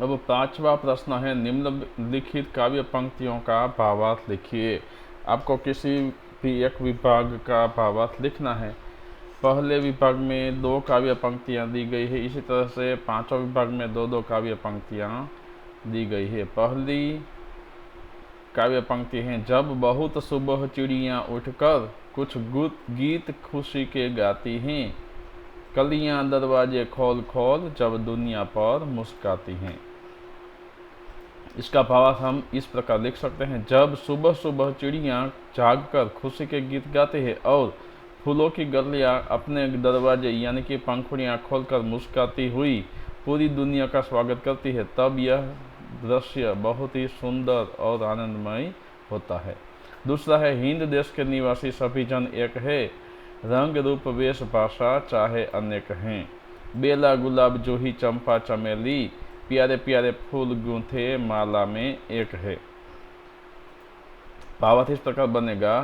अब पांचवा प्रश्न है, निम्नलिखित काव्य पंक्तियों का भावार्थ लिखिए। आपको किसी भी एक विभाग का भावार्थ लिखना है। पहले विभाग में 2 काव्य पंक्तियां दी गई है, इसी तरह से पांचों विभाग में 2-2 काव्य पंक्तियां दी गई है। पहली काव्य पंक्ति है, जब बहुत सुबह चिड़ियां उठकर कुछ गीत खुशी के गाती हैं, कलियां दरवाजे खोल खोल जब दुनिया पर मुस्काती हैं। इसका भावार्थ हम इस प्रकार लिख सकते हैं, जब सुबह सुबह चिड़ियां जागकर खुशी के गीत गाती है और फूलों की गलियां अपने दरवाजे यानी कि पंखुड़ियां खोलकर मुस्काती हुई पूरी दुनिया का स्वागत करती है, तब यह दृश्य बहुत ही सुंदर और आनंदमय होता है। दूसरा है, हिंद देश के निवासी सभी जन एक है, रंग रूप वेश भाषा चाहे अनेक हैं, बेला गुलाब जूही चंपा चमेली, प्यारे प्यारे फूल गूंथे माला में एक है। भावार्थ इस प्रकार बनेगा,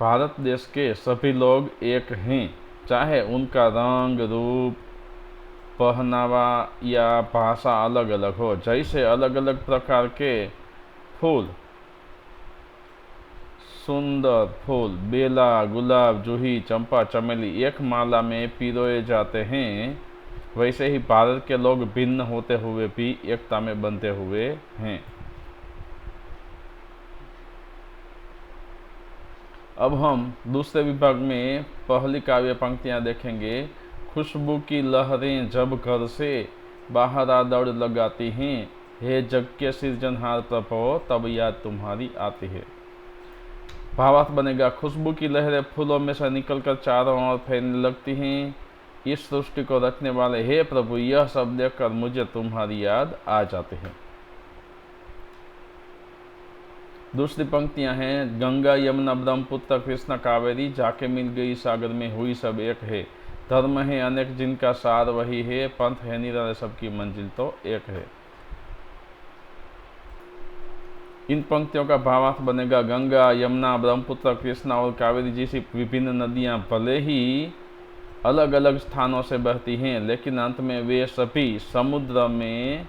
भारत देश के सभी लोग एक हैं, चाहे उनका रंग रूप पहनावा या भाषा अलग अलग हो। जैसे अलग अलग प्रकार के फूल, सुंदर फूल बेला गुलाब जूही चंपा चमेली एक माला में पिरोए जाते हैं, वैसे ही भारत के लोग भिन्न होते हुए भी एकता में बंधे हुए हैं। अब हम दूसरे विभाग में पहली काव्य पंक्तियां देखेंगे। खुशबू की लहरें जब घर से बाहर आ दौड़ लगाती हैं, हे जग के सृजनहार प्रभो तब याद तुम्हारी आती है। भावार्थ बनेगा, खुशबू की लहरें फूलों में से निकलकर चारों ओर फैलने लगती हैं, इस सृष्टि को रखने वाले हे प्रभु, यह सब देखकर मुझे तुम्हारी याद आ जाती है। दूसरी पंक्तियां हैं, गंगा यमुना ब्रह्मपुत्र कृष्णा कावेरी जाके मिल गई सागर में हुई सब एक है, धर्म है अनेक जिनका सार वही है, पंथ है निराले सबकी मंजिल तो एक है। इन पंक्तियों का भावार्थ बनेगा, गंगा यमुना ब्रह्मपुत्र कृष्णा और कावेरी जैसी विभिन्न नदियां भले ही अलग अलग स्थानों से बहती हैं, लेकिन अंत में वे सभी समुद्र में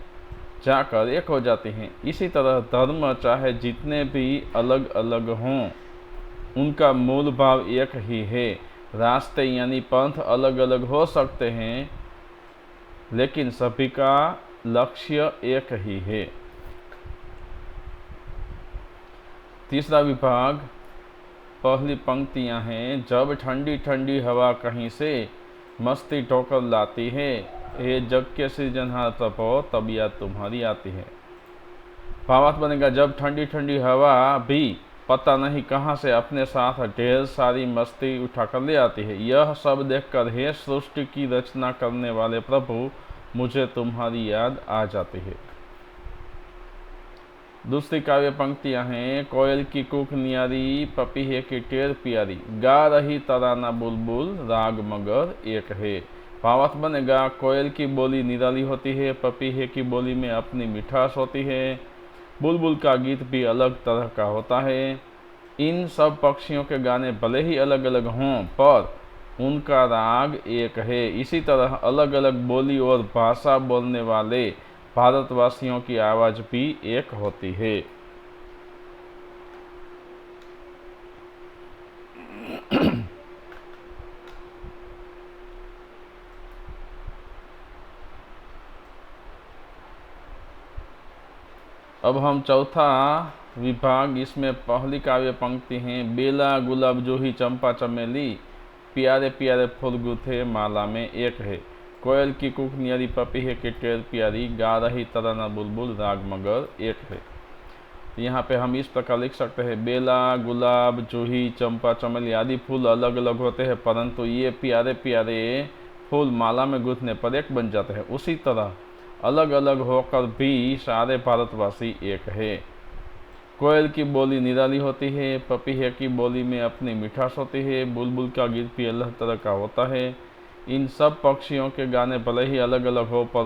जाकर एक हो जाती हैं। इसी तरह धर्म चाहे जितने भी अलग अलग हों, उनका मूल भाव एक ही है। रास्ते यानी पंथ अलग अलग हो सकते हैं, लेकिन सभी का लक्ष्य एक ही है। तीसरा विभाग, पहली पंक्तियां हैं, जब ठंडी ठंडी हवा कहीं से मस्ती ठोकर लाती है, हे जग के सृजनहार प्रभो तब याद तुम्हारी आती है। भावार्थ बनेगा, जब ठंडी ठंडी हवा भी पता नहीं कहां से अपने साथ ढेर सारी मस्ती उठाकर ले आती है, यह सब देखकर हे सृष्टि की रचना करने वाले प्रभु मुझे तुम्हारी याद आ जाती है। दूसरी काव्य पंक्तियां हैं, कोयल की कूक नियारी पपीहे की टेर प्यारी, गा रही तराना बुलबुल राग मगर एक है। भावार्थ बनेगा, कोयल की बोली निराली होती है, पपीहे की बोली में अपनी मिठास होती है, बुलबुल का गीत भी अलग तरह का होता है। इन सब पक्षियों के गाने भले ही अलग अलग हों, पर उनका राग एक है। इसी तरह अलग अलग बोली और भाषा बोलने वाले भारतवासियों की आवाज भी एक होती है। अब हम चौथा विभाग, इसमें पहली काव्य पंक्ति है, बेला गुलाब जूही चंपा चमेली प्यारे प्यारे फूल गुथे माला में एक है, कोयल की कूक नियारी पपीहे की टेर प्यारी, गा रही तराना बुलबुल राग मगर एक है। यहाँ पे हम इस प्रकार लिख सकते हैं, बेला गुलाब जूही चंपा चमेली आदि फूल अलग अलग होते हैं, परंतु ये प्यारे प्यारे फूल माला में गुथने पर एक बन जाते हैं। उसी तरह अलग अलग होकर भी सारे भारतवासी एक है। कोयल की बोली निराली होती है, पपीहे की बोली में अपनी मिठास होती है, बुलबुल का गीत भी अलग तरह का होता है। इन सब पक्षियों के गाने भले ही अलग अलग हो, पर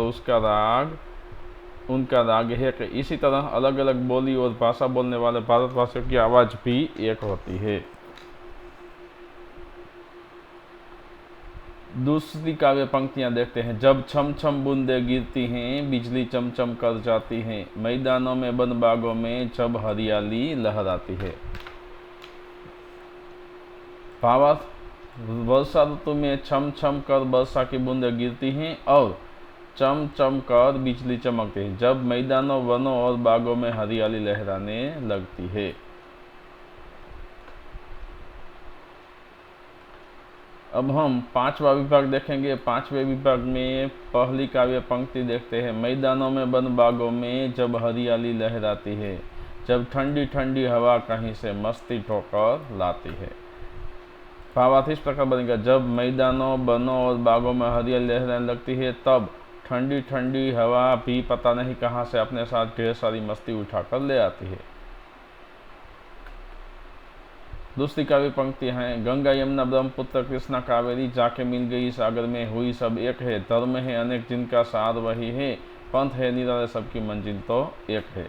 उनका राग है। इसी तरह अलग अलग बोली और भाषा बोलने वाले भारतवासियों की आवाज़ भी एक होती है। दूसरी काव्य पंक्तियां देखते हैं। जब छम छम बूंदें गिरती हैं, बिजली चमचम कर जाती है, मैदानों में वन बागों में जब हरियाली लहराती है। भावार्थ, वर्षा ऋतु में छम छम कर वर्षा की बूंदें गिरती हैं और चम चम कर बिजली चमकती है, जब मैदानों, वनों और बागों में हरियाली लहराने लगती है। अब हम पांचवा विभाग देखेंगे। पांचवें विभाग में पहली काव्य पंक्ति देखते हैं। मैदानों में, वन बागों में जब हरियाली लहराती है, जब ठंडी ठंडी हवा कहीं से मस्ती ठोकर लाती है। भावार्थ इस प्रकार बनेगा। जब मैदानों, वनों और बागों में हरियाली लहराने लगती है, तब ठंडी ठंडी हवा भी पता नहीं कहां से अपने साथ ढेर सारी मस्ती उठाकर ले आती है। दूसरी काव्य पंक्ति है। गंगा यमुना ब्रह्मपुत्र कृष्णा कावेरी, जाके मिल गई सागर में, हुई सब एक है। धर्म है अनेक जिनका सार वही है, पंथ है निराले सबकी मंजिल तो एक है।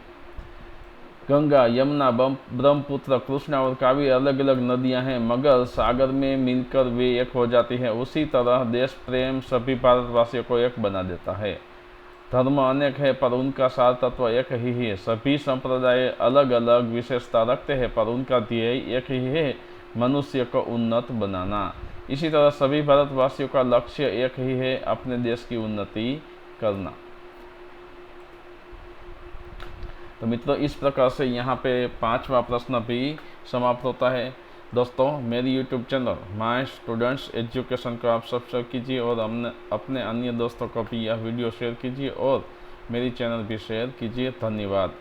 गंगा, यमुना, ब्रह्मपुत्र, कृष्णा और कावेरी अलग अलग नदियां हैं, मगर सागर में मिलकर वे एक हो जाती हैं। उसी तरह देश प्रेम सभी भारतवासियों को एक बना देता है। धर्म अनेक है पर उनका सार तत्व एक ही है। सभी संप्रदाय अलग अलग विशेषता रखते हैं पर उनका ध्येय एक ही है, मनुष्य को उन्नत बनाना। इसी तरह सभी भारतवासियों का लक्ष्य एक ही है, अपने देश की उन्नति करना। तो मित्रों, इस प्रकार से यहाँ पे पांचवा प्रश्न भी समाप्त होता है। दोस्तों, मेरी YouTube channel my students education को आप सब्सक्राइब कीजिए और अपने अन्य दोस्तों को भी यह वीडियो शेयर कीजिए और मेरी चैनल भी शेयर कीजिए। धन्यवाद।